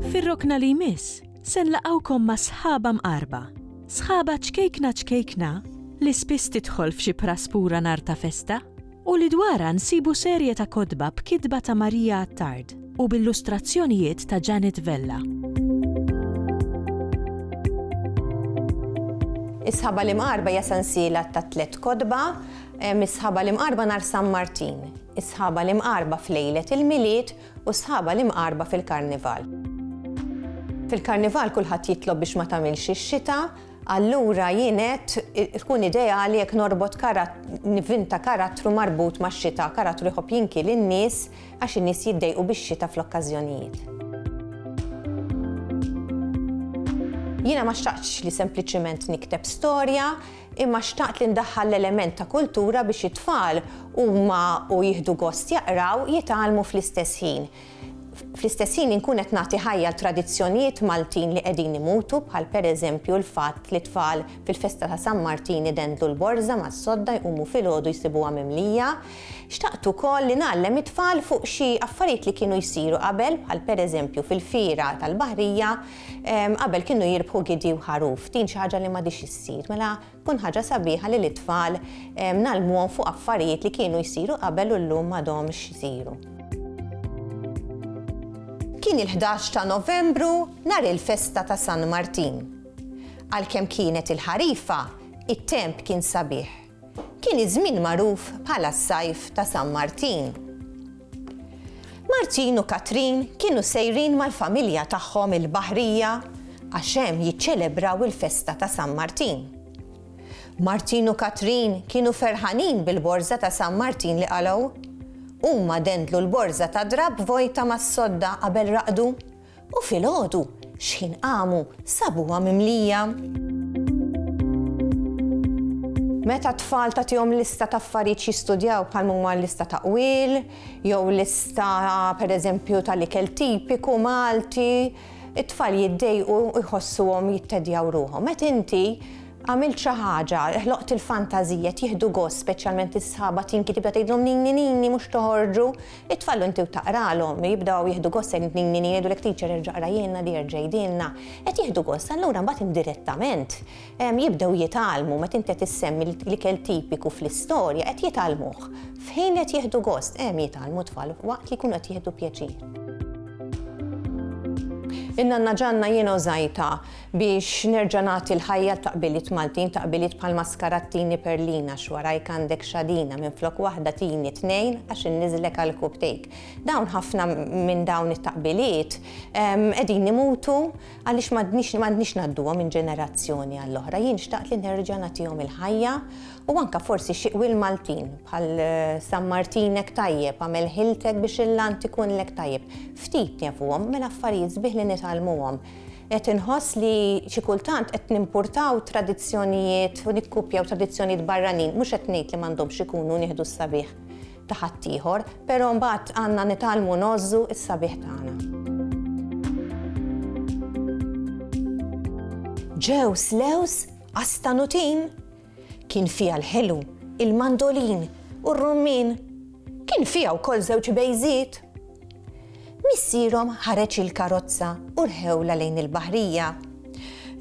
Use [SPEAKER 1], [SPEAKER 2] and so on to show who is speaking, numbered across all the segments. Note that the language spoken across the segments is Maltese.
[SPEAKER 1] Fir-rokna li jmiss, se nlaqgħukom ma' sħaba mqarba. Sħaba ċkejkna li spiss tidħol f'xi praspura nhar ta' festa u li dwarha nsibu serje ta' kotba b'kitba ta' Marija Attard u b'illustrazzjonijiet ta' Janet Vella.
[SPEAKER 2] Is-sħaba li mqarba hija sensiela ta' 3 kotba, is-sħaba li mqarba nhar San Martin, is-sħaba li mqarba f'lejlet il-Milied u s-sħaba li mqarba fil-Karnival. Fil-Karnival kulħadd jitlob biex ma tagħmilx ix-xita, allura jienet tkun ideali jekk norbot nivinta karattru marbut max-xita, karattru jħobb jinki lin-nies għax in-nies jiddejqu bix-xita fl-okkażjonijiet. Jiena ma xtaqtx li sempliċement nikteb storja, imma xtaqt li ndaħħal l-element ta' kultura biex it-tfal huma u jieħdu gost jaqraw jitgħallmu fl-istess ħin. Fl-istess ħin inkun qed nagħti ħajja l-tradizzjonijiet Maltin li qegħdin imutu bħal pereżempju l-fatt li tfal fil-festa ta' San Martin idendlu l-borża mas-sodda jqumu filgħodu jsibuha mimlija. Xtaqt ukoll li nagħlem it-tfal fuq xi affarijiet li kienu jsiru qabel bħal pereżempju fil-fira tal-Baħrija qabel kienu jirbħu gidi u ħaruf. Din xi ħaġa li m'għadix issir, mela tkun ħaġa sabiħa li l-itfal nagħlmuhom fuq affarijiet li kienu jsiru qabel u llum m'għadhomx isiru. Kien il-11 ta' Novembru nhar il-festa ta' San Martin. Għalkemm kienet il-ħarifa, it-temp kien sabiħ. Kien iż-żmien magħruf bħala s-sajf ta' San Martin. Martin u Katrin kienu sejrin mal-familja tagħhom il-Baħrija għax hemm jiċċelebraw il-festa ta' San Martin. Martin u Katrin kienu ferħanin bil-borża ta' San Martin li qalgħu. Huma dendlu l-borża ta' drab vojta mas-sodda qabel raqdu u filgħodu x'ħin qamu sabuha mimlija. Meta tfal tagħtihom lista ta' affarijiet jistudjaw bħal huma lista ta' qwiel, jew lista pereżempju tal-ikel tipiku Malti, it-tfal jiddejqu u jħossuhom jittedjaw ruhom. Meta inti għamilt xi ħaġa, ħloqt il-fantażija jieħdu gost, speċjalment is-sħaba tinki tibda tgħidlhom nini mhux toħorġu, it-tfallu inti taqralhom jibdew jieħdu gost se nini jgħidulek teacher irġa' qrajjilna di jerġa' jgħidilna. Qed jieħdu gost, allura mbagħad indirettament jibdew jitgħallmu meta inti qed issemmi l-ikel tipiku fl-istorja qed jitgħallmuh. F'ħin qed jieħdu gost jitgħallmu tfal waqt li jkunu qed jieħdu pjaċir. Inna ġanna jiena użajta biex nerġa' nagħti l-ħajja taqbiliet Maltin, taqbiliet bħal maskarattini Perlina xwarajk għandek xadina minflok waħda tini 2 għax inniżlek għal cupcake. Dawn ħafna minn dawn it-taqbiliet qegħdin imutu għaliex m'għandniex ngħadduhom minn ġenerazzjoni għall-oħra. Jien xtaqt li nerġa' nagħtihom il-ħajja u anke forsi xi qwiel Maltin bħal San Martinek tajjeb għamel ħiltek biex il-lant ikun lek tajjeb. Ftit jafuhom mela affarijiet sbieħ li nitgħallmuhom. Qed inħoss li xi kultant qed nimpurtaw tradizzjonijiet u nikkupjaw tradizzjonijiet barranin, mhux qed ngħid li m'għandhomx ikunu nieħdu s-sabiħ ta' ħadd ieħor, però mbagħad għandna nitgħallmu nożżu s-sabiħ tagħna. Ġew slews għastanutin kien fiha l-ħelu, il-mandolin u r-rummin, kien fiha wkoll żewġ bejżiet. Missierhom ħareġ il-karozza u rħewla lejn il-Baħrija.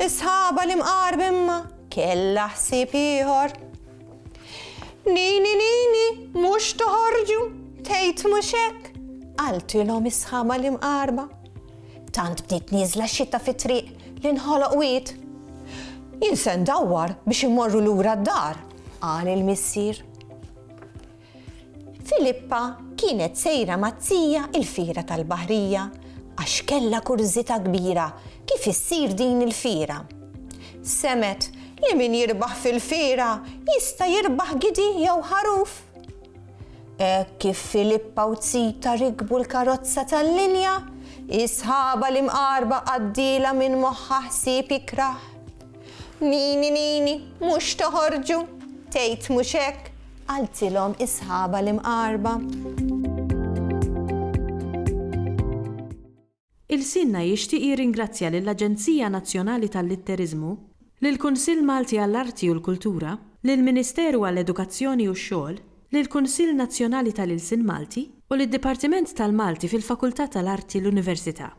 [SPEAKER 2] Is-sħaba li mqarb imma kellha ħsieb ieħor. Nini, mhux toħorġu, tgħid mhux hekk, qaltilhom is-sħaba li mqarba. Tant bdiet nieżla x-xita fit-triq li nħoloq wied. Jien se ndawwar biex immorru lura d-dar, qal il-missier. Filippa kienet sejra mazzija il-fira tal-Baħrija għax kellha kurżità kbira kif issir din il-fira. Semet li min jirbaħ fil-fira jista' jirbaħ gidi jew ħaruf. Kif Filippa u Zita rikbu l-karozza tal-linja, is-sħaba li mqarba għaddiela minn moħħha ħsieb ikraħ. Nini, mhux toħorġu, tgħid mhux hekk, qaltilhom is-sħaba li mqarba.
[SPEAKER 1] Il-Sinna jixtieq jirringrazzja lill-Aġenzija Nazzjonali tal-Litterizmu, lill-Kunsill Malti għall-Arti u l-Kultura, lill-Ministeru għall-Edukazzjoni u x-Xogħol, lill-Kunsill Nazzjonali tal-Ilsien Malti u lid-Dipartiment tal-Malti fil-Fakultà tal-Arti l-Università.